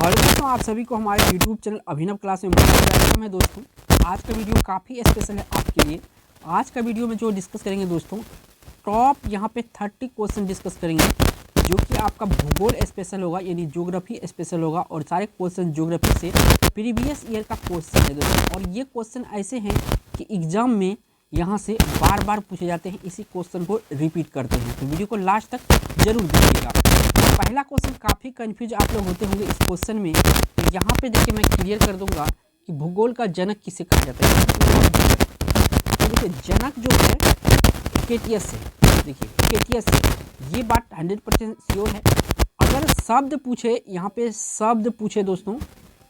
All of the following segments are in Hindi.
हेलो दोस्तों, आप सभी को हमारे YouTube चैनल अभिनव क्लास में वेलकम है। दोस्तों आज का वीडियो काफ़ी स्पेशल है आपके लिए। आज का वीडियो में जो डिस्कस करेंगे दोस्तों, टॉप यहाँ पे 30 क्वेश्चन डिस्कस करेंगे, जो कि आपका भूगोल स्पेशल होगा, यानी ज्योग्राफी स्पेशल होगा। और सारे क्वेश्चन ज्योग्राफी से प्रीवियस ईयर का क्वेश्चन है दोस्तों। और ये क्वेश्चन ऐसे हैं कि एग्जाम में यहाँ से बार बार पूछे जाते हैं, इसी क्वेश्चन को रिपीट करते हैं। तो वीडियो को लास्ट तक जरूर देखिएगा। पहला क्वेश्चन काफ़ी कंफ्यूज आप लोग होते होंगे इस क्वेश्चन में। तो यहाँ पे देखिए मैं क्लियर कर दूंगा कि भूगोल का जनक किसे कहा जाता है। तो देखिए जनक जो है हिकेटियस है। देखिए हिकेटियस है, ये बात 100% श्योर है। अगर शब्द पूछे, यहाँ पे शब्द पूछे दोस्तों,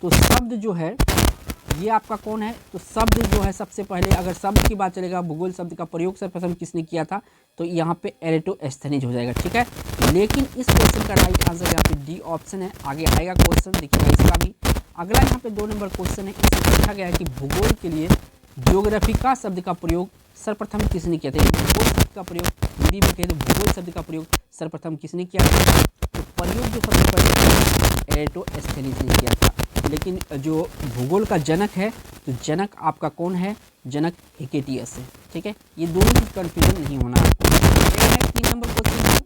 तो शब्द जो है ये आपका कौन है। तो शब्द जो है सबसे पहले अगर शब्द की बात चलेगा, भूगोल शब्द का प्रयोग सर्वप्रथम किसने किया था, तो यहाँ पे एरेटोस्थेनीज हो जाएगा। ठीक है, लेकिन इस क्वेश्चन का राइट आंसर यहाँ पे डी ऑप्शन है। आगे आएगा क्वेश्चन, देखिए इसका भी। अगला यहाँ पे 2 नंबर क्वेश्चन है, इसमें पूछा गया है कि भूगोल के लिए ज्योग्राफिका शब्द का प्रयोग सर्वप्रथम किसने किया था। भूगोल शब्द का प्रयोग हिंदी में कहे तो भूगोल शब्द का प्रयोग सर्वप्रथम किसने किया था। तो प्रयोग जो सबसे पहले एरेटोस्थेनीज ने किया था। लेकिन जो भूगोल का जनक है, तो जनक आपका कौन है, जनक हिकेटियस है। ठीक है, ये दोनों की कंफ्यूजन नहीं होना आपको। 3 नंबर क्वेश्चन,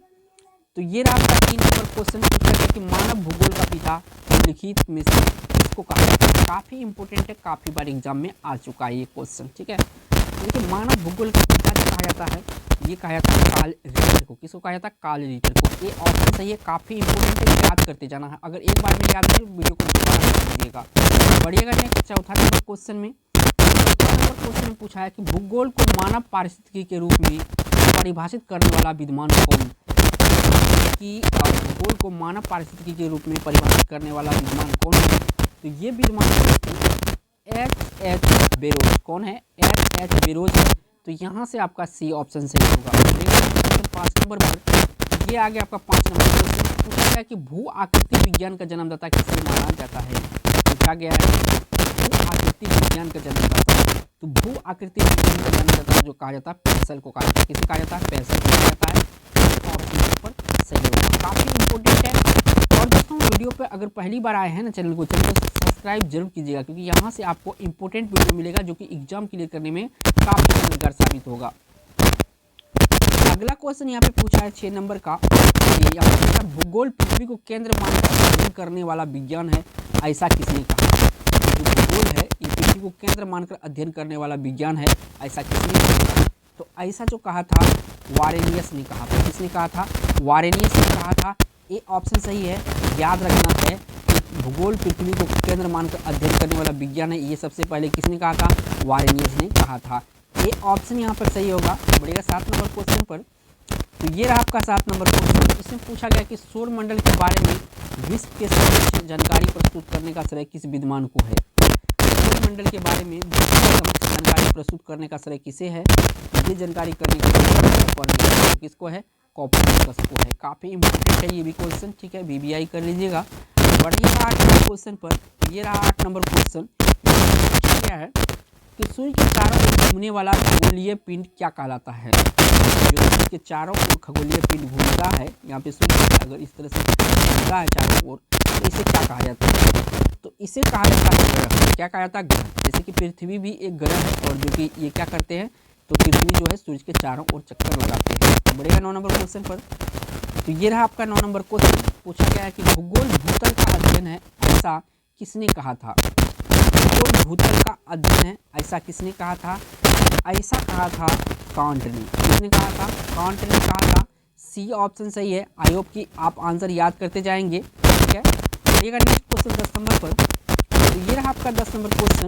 तो ये रहा आपका 3 नंबर क्वेश्चन। पूछा है कि मानव भूगोल का पिता निम्नलिखित में से किसको कहा जाता है। काफ़ी इंपॉर्टेंट है, काफ़ी बार एग्जाम में आ चुका है ये क्वेश्चन। ठीक है, देखिए मानव भूगोल का पिता जो कहा जाता है, ये कहा जाता है कार्ल रिटर को। किसको कहा जाता है, कार्ल रिटर को। ये ऑप्शन सही है, काफ़ी इंपॉर्टेंट है, याद करते जाना है। अगर एक बार में याद नहीं, वीडियो को दोबारा कीजिएगा। बढ़िएगा नेक्स्ट चौथा नंबर क्वेश्चन में। चौथा नंबर क्वेश्चन में पूछा है कि भूगोल को मानव पारिस्थितिकी के रूप में परिभाषित करने वाला विद्वान कौन। कि भूगोल को मानव पारिस्थितिकी के रूप में परिभाषित करने वाला विद्वान कौन है। तो ये विद्वान एच बेरोज। कौन है, एच बेरोज है। तो यहाँ से आपका सी ऑप्शन सही होगा। 5 नंबर पर ये आ गया आपका 5 नंबर क्वेश्चन। पूछा गया कि भू आकृति विज्ञान का जन्मदाता किसे माना जाता है। पूछा गया है भू आकृति विज्ञान का जन्मदाता। तो भू आकृति विज्ञान का जन्मदाता जो कहा जाता है, पेरसेल को कहा जाता है। किसे कहा जाता है, पेरसेल को कहा जाता है। ऑप्शन पर सही होगा, काफ़ी इंपॉर्टेंट है। और दोस्तों वीडियो पे अगर पहली बार आए हैं ना चैनल को सब्सक्राइब जरूर कीजिएगा, क्योंकि यहाँ से आपको इंपॉर्टेंट वीडियो मिलेगा जो कि एग्जाम क्लियर करने में काफ़ी मददगार साबित होगा। अगला क्वेश्चन यहाँ पे पूछा है 6 नंबर का। ये यहाँ पे भूगोल पृथ्वी को केंद्र मानकर अध्ययन करने वाला विज्ञान है, ऐसा किसने कहा। जो भूगोल है ये पृथ्वी को केंद्र मानकर अध्ययन करने वाला विज्ञान है, ऐसा किसने कहा। तो ऐसा जो कहा था वारेनियस ने कहा था। किसने कहा था, वारेनियस ने कहा था। ये ऑप्शन सही है, याद रखना है कि भूगोल पृथ्वी को केंद्र मानकर अध्ययन करने वाला विज्ञान है, ये सबसे पहले किसने कहा था, वारेनियस ने कहा था। ये ऑप्शन यहाँ पर सही होगा। बढ़ेगा 7 नंबर क्वेश्चन पर। तो ये रहा आपका 7 नंबर क्वेश्चन। इसमें पूछा गया कि सौर मंडल के बारे में विश्व के सर्वोच्च जानकारी प्रस्तुत करने का श्रेय किस विद्वान को है। सौर मंडल के बारे में जानकारी प्रस्तुत करने का श्रेय किसे है। ये जानकारी करने का श्रेय किसको है, कोपरनिकस को है। काफ़ी इंपॉर्टेंट है ये भी क्वेश्चन। ठीक है, BBI कर लीजिएगा। बढ़िया 8 नंबर क्वेश्चन पर। ये रहा 8 नंबर क्वेश्चन। क्या है कि सूर्य के चारों ओर घूमने वाला खगोलीय पिंड क्या कहलाता है। जो सूर्य के चारों ओर खगोलीय पिंड घूमता है, यहाँ पे सूर्य अगर इस तरह से घूमता है चारों ओर, तो इसे क्या कहा जाता है। तो इसे कहा जाता है ग्रह। क्या कहा जाता है, ग्रह। जैसे कि पृथ्वी भी एक ग्रह है, और जो कि ये क्या करते हैं, तो पृथ्वी जो है सूर्य के चारों ओर चक्कर लगाते हैं। बढ़ेगा 9 नंबर क्वेश्चन पर। तो ये रहा आपका 9 नंबर क्वेश्चन। पूछा गया है कि भूगोल भूतल का अध्ययन है, ऐसा किसने कहा था। भूगोल भूतल का अध्ययन है, ऐसा किसने कहा था। ऐसा कहा था कांट ने। किसने कहा था, कांट ने कहा था। सी ऑप्शन सही है। आई होप कि आप आंसर याद करते जाएंगे। ठीक है, चलिएगा नेक्स्ट क्वेश्चन 10 नंबर पर। तो ये रहा आपका 10 नंबर क्वेश्चन।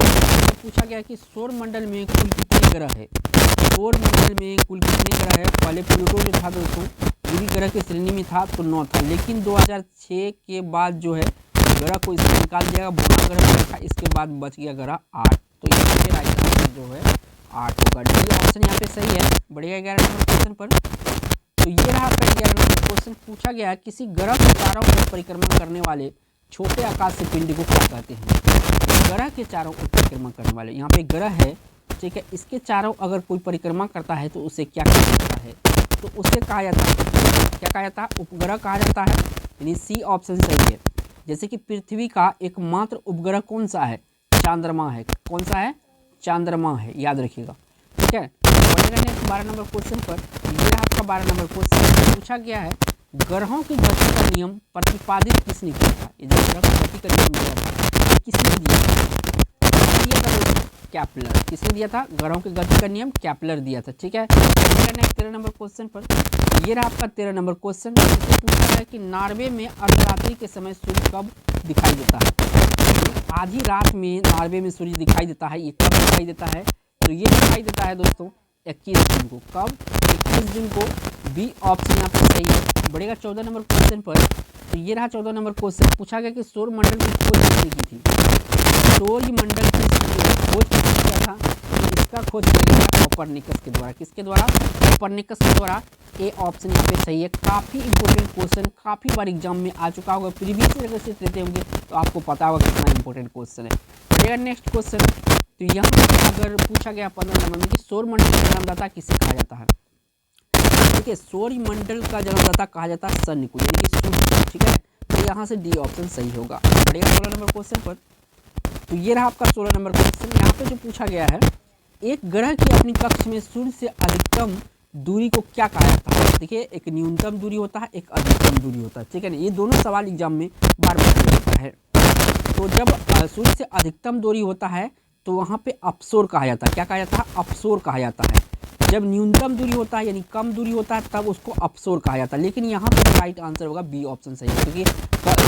पूछा गया कि सौर मंडल में कुल कितने ग्रह है। सौर मंडल में कुल कितने ग्रह है। पहले प्लूटो जो था दोस्तों, ये भी ग्रह की श्रेणी में था, तो 9 था। लेकिन 2006 के बाद जो है ग्रह को इससे निकाल दिया गया, बोना ग्रह था। इसके बाद बच गया ग्रह 8। तो यहाँ पे राइट आंसर जो है 8 होगा। डी ऑप्शन यहाँ पे सही है। बढ़िया 11 नंबर क्वेश्चन पर। तो ये रहा आपका 11 नंबर क्वेश्चन। पूछा गया किसी ग्रह के चारों ओर परिक्रमा करने वाले छोटे आकाशीय पिंड को क्या कहते हैं। ग्रह के चारों ओर परिक्रमा करने वाले, यहाँ पे ग्रह है, ठीक है, इसके चारों अगर कोई परिक्रमा करता है तो उसे क्या कहा जाता है। तो उसे कहा जाता है, क्या कहा जाता है, उपग्रह कहा जाता है। यानी सी ऑप्शन सही है। जैसे कि पृथ्वी का एकमात्र उपग्रह कौन सा है? चंद्रमा है। कौन सा है? चंद्रमा है, याद रखिएगा। ठीक है, बढ़ेगा नेक्स्ट 12 नंबर क्वेश्चन पर। ये आपका 12 नंबर क्वेश्चन पूछा गया है, ग्रहों की गति का नियम प्रतिपादित किसने किया था? ये जो ग्रह की गति का नियम दिया था, किसने दिया था? कैप्लर। किसने दिया था? ग्रहों की गति का नियम कैप्लर दिया था। ठीक है, नेक्स्ट 13 नंबर क्वेश्चन पर। ये रहा आपका 13 नंबर क्वेश्चन। इससे पूछा है कि नॉर्वे में अर्धरात्रि के समय सूर्य कब दिखाई देता है? आधी रात में नॉर्वे में सूर्य दिखाई देता है। ये कब दिखाई देता है? तो ये दिखाई देता है दोस्तों 21 जून को। कब? 21 जून को। बी ऑप्शन यहाँ पर सही है। बढ़ेगा 14 नंबर क्वेश्चन पर। तो ये रहा 14 नंबर क्वेश्चन। पूछा गया कि सौर मंडल की खोज किसने की थी? सौर मंडल की खोज किसने किया था? तो इसका खोज किया गया कोपरनिकस के द्वारा। किसके द्वारा? कोपरनिकस के द्वारा। ए ऑप्शन यहाँ पे सही है। काफ़ी इंपॉर्टेंट क्वेश्चन, काफ़ी बार एग्जाम में आ चुका होगा, प्रीवियस ईयर से रहते होंगे तो आपको पता होगा कितना इंपॉर्टेंट क्वेश्चन है। बढ़ेगा नेक्स्ट क्वेश्चन। तो यहाँ पर अगर पूछा गया 15 नंबर में कि सौर मंडल का जन्मदाता किसे कहा जाता है? देखिए, सौर मंडल का जन्मदाता कहा जाता है सन को, यानी कि सूर्य। ठीक है, तो यहाँ से डी ऑप्शन सही होगा। बढ़ेगा 16 नंबर क्वेश्चन पर। तो ये रहा आपका 16 नंबर क्वेश्चन। यहाँ पे जो पूछा गया है, एक ग्रह की अपनी कक्ष में सूर्य से अधिकतम दूरी को क्या कहा जाता है? देखिए, एक न्यूनतम दूरी होता है, एक अधिकतम दूरी होता है। ठीक है ना, ये दोनों सवाल एग्जाम में बार बार पूछा जाता है। तो जब सूर्य से अधिकतम दूरी होता है तो वहाँ पे अपसोर कहा जाता है। क्या कहा जाता है? अपसोर कहा जाता है। जब न्यूनतम दूरी होता है यानी कम दूरी होता है तब उसको अपसोर कहा जाता है। लेकिन यहाँ पे राइट आंसर होगा बी ऑप्शन सही है, क्योंकि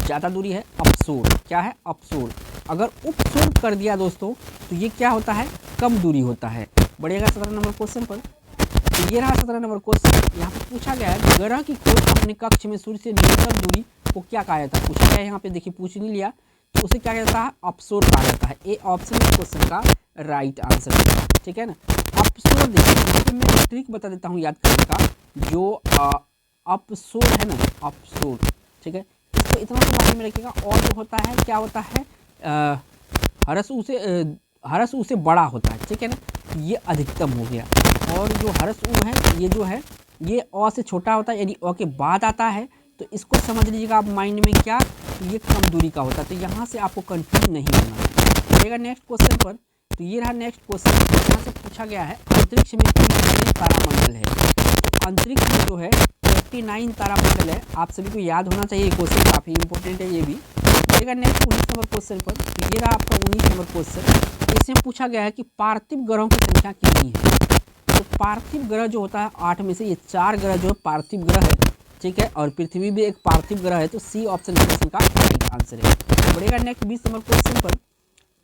ज़्यादा दूरी है अपसोर। क्या है? अपसोर। अगर उपसोर कर दिया दोस्तों तो ये क्या होता है? कम दूरी होता है। बढ़ेगा 17 नंबर क्वेश्चन पर। तो ये रहा 17 नंबर क्वेश्चन। यहाँ पे पूछा गया है, ग्रह की खोज अपने कक्ष में सूर्य से न्यूनतम दूरी को क्या कहा जाता है? पूछा गया है यहाँ पे, देखिए पूछ नहीं लिया, तो उसे क्या कहता है? अपसोर कहा जाता है। ए ऑप्शन इस क्वेश्चन का राइट आंसर है। ठीक है ना, अपसोर। देखिए मैं ट्रिक बता देता हूँ याद करने का। जो अपसोर है ना, अपसोर, ठीक है, इसको इतना तो माइंड में रखिएगा। और जो होता है, क्या होता है? हरस ऊ से बड़ा होता है। ठीक है ना, ये अधिकतम हो गया। और जो हरस ऊ है, ये जो है ये अ से छोटा होता है, यानी अ के बाद आता है। तो इसको समझ लीजिएगा आप माइंड में क्या, तो ये कम दूरी का होता है। तो यहाँ से आपको कंफ्यूज नहीं होना है। रहेगा नेक्स्ट क्वेश्चन पर। तो ये रहा नेक्स्ट क्वेश्चन। यहाँ से पूछा गया है, अंतरिक्ष में कितने तारामंडल है? तो अंतरिक्ष में जो है 39 तारामंडल है। आप सभी को याद होना चाहिए, क्वेश्चन काफ़ी इंपॉर्टेंट है ये भी। रहेगा नेक्स्ट 19 नंबर क्वेश्चन पर। तो ये रहा आपका 19 नंबर क्वेश्चन। इसमें पूछा गया है कि पार्थिव ग्रहों की संख्या कितनी है? तो पार्थिव ग्रह जो होता है 8 में से ये 4 ग्रह जो है पार्थिव ग्रह है। ठीक है, और पृथ्वी भी एक पार्थिव ग्रह है। तो सी ऑप्शन क्वेश्चन का राइट आंसर है। बढ़ेगा नेक्स्ट 20 नंबर क्वेश्चन पर।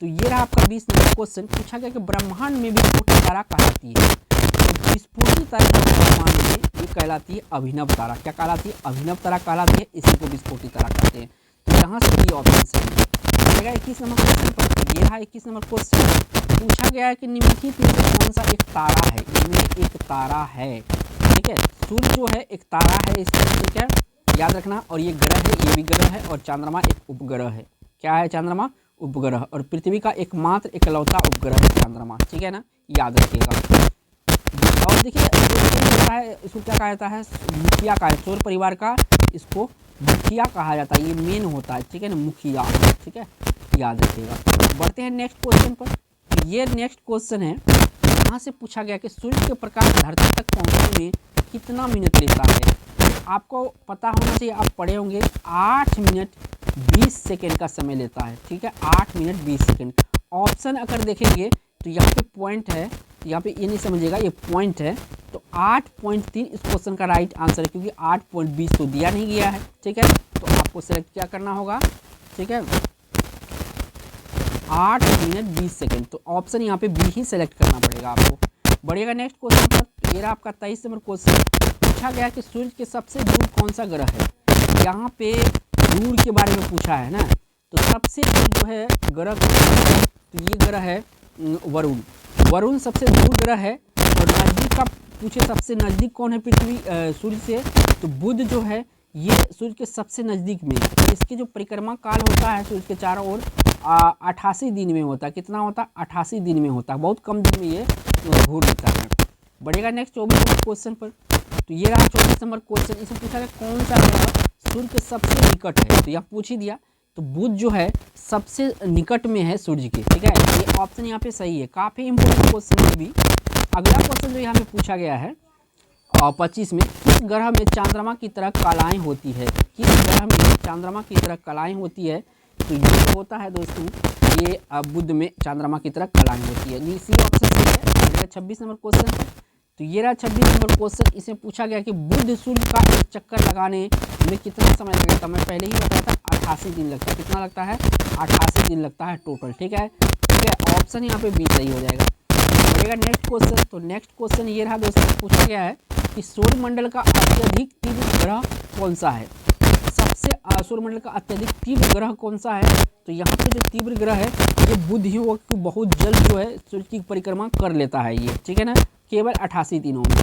तो ये रहा आपका 20 नंबर क्वेश्चन। पूछा गया कि ब्रह्मांड में विस्फोटी तारा कहलाती है। तो विस्फोटी तारा ब्रह्मांड में ये कहलाती है अभिनव तारा। क्या कहलाती है? अभिनव तारा कहलाती है, इसी को विस्फोटी तारा कहते हैं। तो यहाँ से बी ऑप्शन सही है। बढ़ेगा 21 नंबर क्वेश्चन पर। ये रहा 21 नंबर क्वेश्चन। पूछा गया है कि निम्नलिखित में से कौन सा एक तारा है? इनमें एक तारा है। ठीक है, सूर्य जो है एक तारा है इसमें। ठीक है, याद रखना। और ये ग्रह है, ये भी ग्रह है। और चंद्रमा एक उपग्रह है। क्या है? चंद्रमा उपग्रह। और पृथ्वी का एकमात्र इकलौता उपग्रह है चंद्रमा। ठीक है ना, याद रखिएगा। और देखिए होता है, इसको क्या कहा जाता है? मुखिया का है। सौर परिवार का इसको मुखिया कहा जाता है। ये मेन होता है। ठीक है ना, मुखिया। ठीक है, याद रखिएगा। बढ़ते हैं नेक्स्ट क्वेश्चन पर। ये नेक्स्ट क्वेश्चन है, यहाँ से पूछा गया कि सूर्य के प्रकाश धरती तक पहुँचने में कितना मिनट लेता है? आपको पता होना चाहिए, आप पढ़े होंगे 8 मिनट 20 सेकेंड का समय लेता है। ठीक है, 8 मिनट 20 सेकेंड। ऑप्शन अगर देखेंगे तो यहाँ पे पॉइंट है, यहाँ पे ये नहीं समझिएगा, ये पॉइंट है। तो 8.3 इस क्वेश्चन का राइट आंसर है, क्योंकि 8.20 तो दिया नहीं गया है। ठीक है, तो आपको सेलेक्ट क्या करना होगा? ठीक है, 8 मिनट 20 सेकेंड। तो ऑप्शन यहाँ पे बी ही सेलेक्ट करना पड़ेगा आपको। बढ़िएगा नेक्स्ट क्वेश्चन पर। ये रहा आपका 23 नंबर क्वेश्चन। पूछा गया कि सूर्य के सबसे दूर कौन सा ग्रह है? यहाँ पे दूर के बारे में पूछा है ना, तो सबसे दूर जो है ग्रह, तो ये ग्रह है वरुण। वरुण सबसे दूर ग्रह है। और नज़दीक का पूछे सबसे नज़दीक कौन है पृथ्वी सूर्य से, तो बुध जो है ये सूर्य के सबसे नज़दीक में। इसके जो परिक्रमा काल होता है सूर्य के चारों ओर 88 दिन में होता है। कितना होता है? 88 दिन में होता है। बहुत कम दिन में ये घूर लेता है। बढ़ेगा नेक्स्ट 24 नंबर क्वेश्चन पर। तो ये रहा 24 नंबर क्वेश्चन। इसमें पूछा गया कौन सा ग्रह सूर्य के सबसे निकट है? तो यह पूछ ही दिया। तो बुध जो है सबसे निकट में है सूर्य के, ठीक है। ये ऑप्शन यहाँ पे सही है, काफ़ी इंपॉर्टेंट क्वेश्चन है भी। अगला क्वेश्चन जो यहाँ पे पूछा गया है 25 में, किस ग्रह में चंद्रमा की तरह कलाएं होती है, किस ग्रह में चंद्रमा की तरह कलाएं होती है। तो ये होता है दोस्तों, ये बुध में चंद्रमा की तरह कलाएं होती है। सी ऑप्शन सही है। 26 नंबर क्वेश्चन, तो ये रहा 26 नंबर क्वेश्चन। इसमें पूछा गया कि बुध सूर्य का एक चक्कर लगाने में कितना समय लगता है। मैं पहले ही बताया था 88 दिन लगता है। कितना लगता है? 88 दिन लगता है टोटल, ठीक है। ऑप्शन यहाँ पे बी सही हो जाएगा। बढ़ेगा नेक्स्ट क्वेश्चन। तो नेक्स्ट क्वेश्चन ये रहा दोस्तों, पूछा गया है कि सौरमंडल का अत्यधिक तीव्र ग्रह कौन सा है। सबसे सौरमंडल का अत्यधिक तीव्र ग्रह कौन सा है। तो यहाँ पे जो तीव्र ग्रह है ये बुध ही वो बहुत जल्द जो है सूर्य की परिक्रमा कर लेता है ये, ठीक है ना, केवल 88 दिनों में।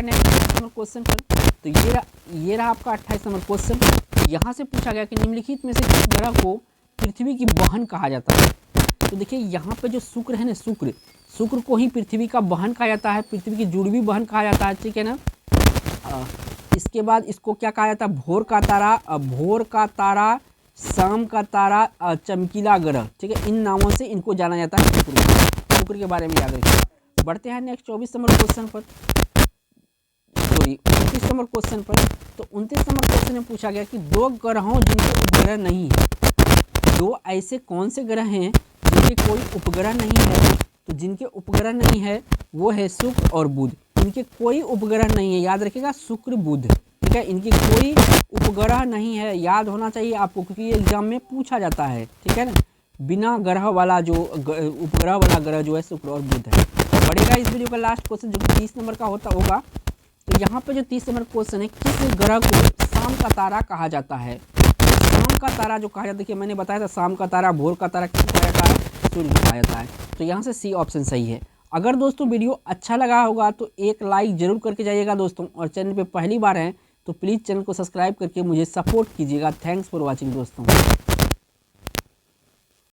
नेक्स्ट नंबर क्वेश्चन पर, तो ये रहा आपका 28 नंबर क्वेश्चन। यहाँ से पूछा गया कि निम्नलिखित में से किस ग्रह को पृथ्वी की बहन कहा जाता है। तो देखिए यहाँ पे जो शुक्र है ना, शुक्र को ही पृथ्वी का बहन कहा जाता है, पृथ्वी की जुड़वी बहन कहा जाता है, ठीक है ना। इसके बाद इसको क्या कहा जाता है? भोर का तारा, शाम का तारा, चमकीला ग्रह, ठीक है। इन नामों से इनको जाना जाता है। शुक्र के बारे में याद रखिए। बढ़ते हैं नेक्स्ट 24 नंबर क्वेश्चन पर, सॉरी 29 नंबर क्वेश्चन पर। तो 29 नंबर क्वेश्चन में पूछा गया कि दो ग्रहों जिनके उपग्रह नहीं है, दो ऐसे कौन से ग्रह हैं जिनके कोई उपग्रह नहीं है। तो जिनके उपग्रह नहीं है वो है शुक्र और बुध। इनके कोई उपग्रह नहीं है, याद रखिएगा, शुक्र बुध, ठीक है। इनके कोई उपग्रह नहीं है, याद होना चाहिए आपको, क्योंकि एग्जाम में पूछा जाता है, ठीक है ना। बिना ग्रह वाला जो उपग्रह वाला ग्रह जो है शुक्र और बुध है। बढ़ेगा इस वीडियो का लास्ट क्वेश्चन जो 30 नंबर का होगा। तो यहाँ पे जो 30 नंबर क्वेश्चन है, किस ग्रह को शाम का तारा कहा जाता है। शाम का तारा जो कहा जाता है, देखिए मैंने बताया था शाम का तारा, भोर का तारा किस कहा जाता है? सूर्य कहा जाता है। तो यहाँ से सी ऑप्शन सही है। अगर दोस्तों वीडियो अच्छा लगा होगा तो एक लाइक जरूर करके जाइएगा दोस्तों, और चैनल पे पहली बार हैं तो प्लीज़ चैनल को सब्सक्राइब करके मुझे सपोर्ट कीजिएगा। थैंक्स फॉर वॉचिंग दोस्तों।